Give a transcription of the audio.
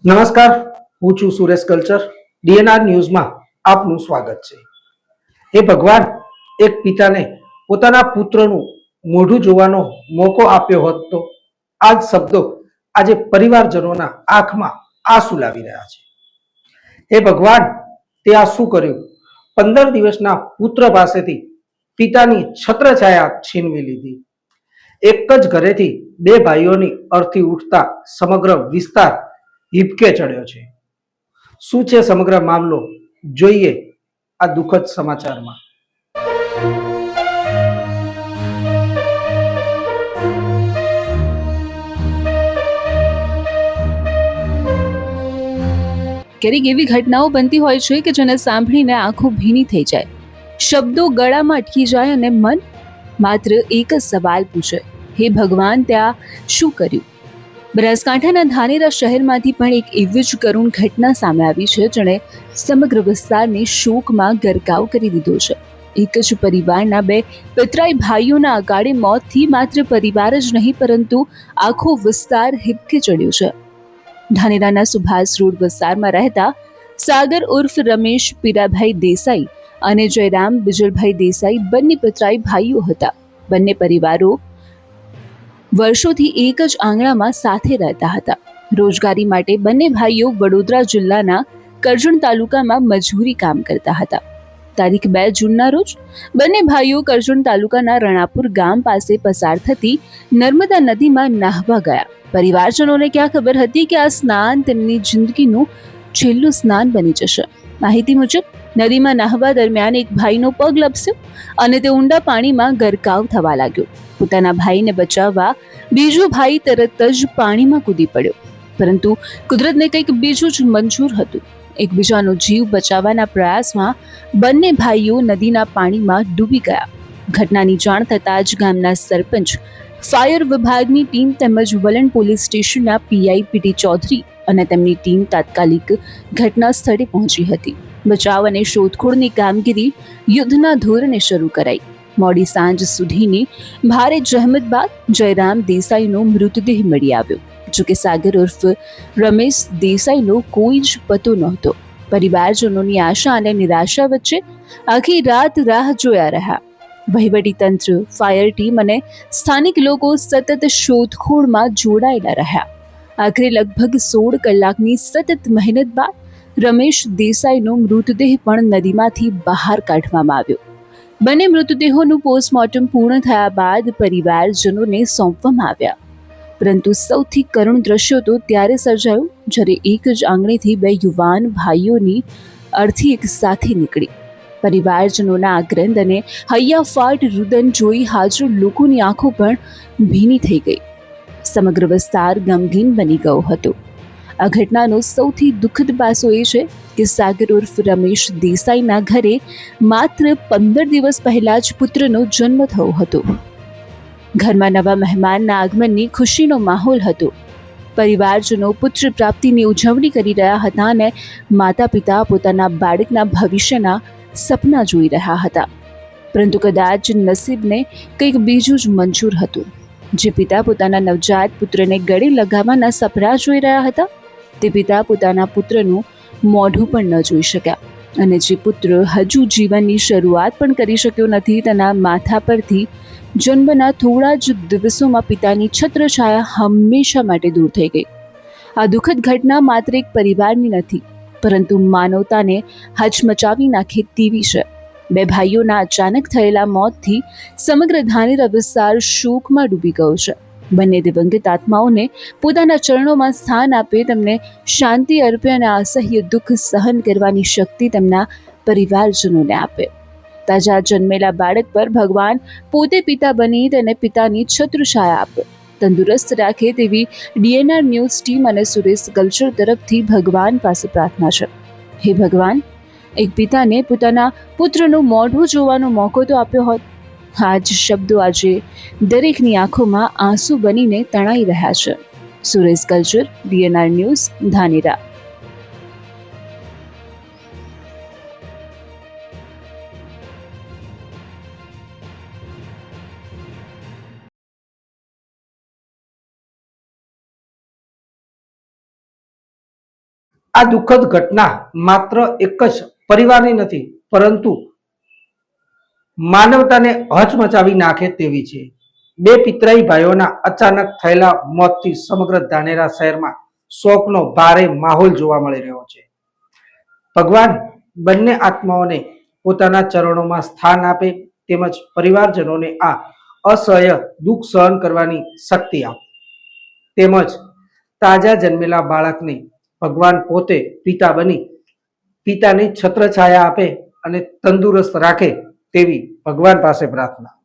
નમસ્કાર, હું છું સુરેશ કલ્ચર. ડીએનઆર ન્યૂઝમાં આપનું સ્વાગત છે. હે ભગવાન, એક પિતાને પોતાના પુત્રનું મોઢું જોવાનો મોકો આપ્યો હોત તો આ જ શબ્દો આજે પરિવારજનોના આંખમાં આંસુ લાવી રહ્યા છે. હે ભગવાન, તે આ શું કર્યું? 15 દિવસના પુત્ર પાસેથી પિતાની છત્રછાયા છીનવી લીધી. એક જ ઘરેથી બે ભાઈઓની અર્થી ઉઠતા સમગ્ર વિસ્તાર હિબકે ચડ્યો છે. શું છે સમગ્ર મામલો? જોઈએ આ દુઃખદ સમાચારમાં. ક્યારેક એવી ઘટનાઓ બનતી હોય છે કે જેને સાંભળીને આંખો ભીની થઈ જાય, શબ્દો ગળામાં અટકી જાય અને મન માત્ર એક જ સવાલ પૂછે, હે ભગવાન, ત્યાં શું કર્યું? બનાસકાંઠાના ધાનેરા શહેરમાંથી પણ એક એવી જ કરુણ ઘટના સામે આવી છે જેણે સમગ્ર વિસ્તારને શોકમાં ગરકાવ કરી દીધો છે. એક જ પરિવારના બે પિતરાઈ ભાઈઓના અકાળે મોતથી માત્ર પરિવાર જ નહીં પરંતુ આખો વિસ્તાર હિબકે ચડ્યો છે. ધાનેરાના સુભાષ રોડ વિસ્તારમાં રહેતા સાગર ઉર્ફ રમેશ પીરાભાઈ દેસાઈ અને જયરામ બિજલભાઈ દેસાઈ બંને પિતરાઈ ભાઈઓ હતા. બંને પરિવારો વર્ષોથી એક જ આંગણામાં સાથે રહેતા હતા. રોજગારી માટે બંને ભાઈઓ વડોદરા જિલ્લાના કરજણ તાલુકામાં મજૂરી કામ કરતા હતા. તારીખ 2 જૂનના રોજ બંને ભાઈઓ કરજણ તાલુકાના રણાપુર ગામ પાસે પસાર થતી નર્મદા નદીમાં નાહવા ગયા. પરિવારજનોને ક્યાં ખબર હતી કે આ સ્નાન તેમની જિંદગીનું છેલ્લું સ્નાન બની જશે. માહિતી મુજબ નદીમાં નાહવા દરમિયાન એક ભાઈનો પગ લપસ્યો અને તે ઊંડા પાણીમાં ગરકાવ થવા લાગ્યો. પોતાના ભાઈને બચાવવા બીજો ભાઈ તરત જ પાણીમાં કૂદી પડ્યો, પરંતુ કુદરતને કંઈક બીજું જ મંજૂર હતું. એકબીજાનો જીવ બચાવવાના પ્રયાસમાં બંને ભાઈઓ નદીના પાણીમાં ડૂબી ગયા. ઘટનાની જાણ થતાં જ ગામના સરપંચ, ફાયર વિભાગની ટીમ તેમજ વલણ પોલીસ સ્ટેશનના પીઆઈ પીટી ચૌધરી અને તેમની ટીમ તાત્કાલિક ઘટના સ્થળે પહોંચી હતી. બચાવ અને શોધખોળની કામગીરી યુદ્ધના ધોરણે શરૂ કરાઈ. મોડી સાંજ સુધીની ભારે જહેમત બાદ જયરામ દેસાઈનો મૃતદેહ મળી આવ્યો. જોકે સાગર ઉર્ફ રમેશ દેસાઈનો કોઈ જ પતો નહોતો. પરિવારજનોની આશા અને નિરાશા વચ્ચે આખી રાત રાહ જોયા રહ્યા. વહીવટી તંત્ર, ફાયર ટીમ અને સ્થાનિક લોકો સતત શોધખોળમાં જોડાયેલા રહ્યા. આખરે લગભગ 16 કલાકની સતત મહેનત બાદ રમેશ દેસાઈનો મૃતદેહ પણ નદીમાંથી બહાર કાઢવામાં આવ્યો. બંને મૃતદેહોનું પોસ્ટમોર્ટમ પૂર્ણ થયા બાદ પરિવારજનોને સોંપવામાં આવ્યા. પરંતુ સૌથી કરુણ દ્રશ્યો તો ત્યારે સર્જાયું જ્યારે એક જ આંગણેથી બે યુવાન ભાઈઓની અર્થી એક સાથે નીકળી. પરિવારજનોના આક્રંદ અને હૈયાફાટ રુદન જોઈ હાજર લોકોની આંખો પણ ભીની થઈ ગઈ. સમગ્ર વિસ્તાર ગમગીન બની ગયો હતો. આ ઘટનાનો સૌથી દુઃખદ પાસો એ છે કે સાગર ઉર્ફ રમેશ દેસાઈના ઘરે માત્ર 15 દિવસ પહેલા જ પુત્રનો જન્મ થયો હતો. ઘરમાં નવા મહેમાનના આગમનની ખુશીનો માહોલ હતો. પરિવારજનો પુત્ર પ્રાપ્તિની ઉજવણી કરી રહ્યા હતા અને માતા પિતા પોતાના બાળકના ભવિષ્યના સપના જોઈ રહ્યા હતા. પરંતુ કદાચ નસીબને કંઈક બીજું જ મંજૂર હતું. જે પિતા પોતાના નવજાત પુત્રને ગળે લગાવવાના સપના જોઈ રહ્યા હતા તે પિતા પોતાના પુત્રનું મોઢું પણ ન જોઈ શક્યા. અને જે પુત્ર હજુ જીવનની શરૂઆત પણ કરી શક્યો નથી, તેના માથા પરથી જન્મના થોડા જ દિવસોમાં પિતાની છત્રછાયા હંમેશા માટે દૂર થઈ ગઈ. આ દુઃખદ ઘટના માત્ર એક પરિવારની નથી પરંતુ માનવતાને હચમચાવી નાખે તેવી છે. બે ભાઈઓના અચાનક થયેલા મોતથી સમગ્ર ધાનેરા વિસ્તાર શોકમાં ડૂબી ગયો છે. બંને દિવંગત આત્માઓને પોતાના ચરણોમાં સ્થાન આપે, તેમને શાંતિ અર્પે અને અસહ્ય દુઃખ સહન કરવાની શક્તિ તેમના પરિવારજનોને આપે. તાજા જન્મેલા બાળક પર ભગવાન પોતે પિતા બની તેને પિતાની છત્રછાયા આપે, તંદુરસ્ત રાખે તેવી ડીએનઆર ન્યૂઝ ટીમ અને સુરેશ કલ્ચર તરફથી ભગવાન પાસે પ્રાર્થના છે. હે ભગવાન, એક પિતાને પોતાના પુત્રનું મોઢું જોવાનો મોકો તો આપ્યો હોત. આ જ શબ્દો આજે દરેકની આંખોમાં આંસુ બનીને તણાઈ રહ્યા છે. Suresh culture, ડીએનઆર news, Dhanera. આ દુઃખદ ઘટના માત્ર એક જ પરિવારની નથી, પરંતુ માનવતાને હચમચાવી નાખે તેવી છે. બે પિતરાઈ ભાઈઓના અચાનક થયેલા મોતથી સમગ્ર ધાનેરા શહેરમાં શોકનો ભારે માહોલ જોવા મળી રહ્યો છે. ભગવાન બંને આત્માઓને પોતાના ચરણોમાં સ્થાન આપે, તેમજ પરિવારજનોને આ અસહ્ય દુઃખ સહન કરવાની શક્તિ આપે, તેમજ તાજા જન્મેલા બાળકને ભગવાન પોતે પિતા બની પિતાની છત્રછાયા આપે અને તંદુરસ્ત રાખે તેવી ભગવાન પાસે પ્રાર્થના.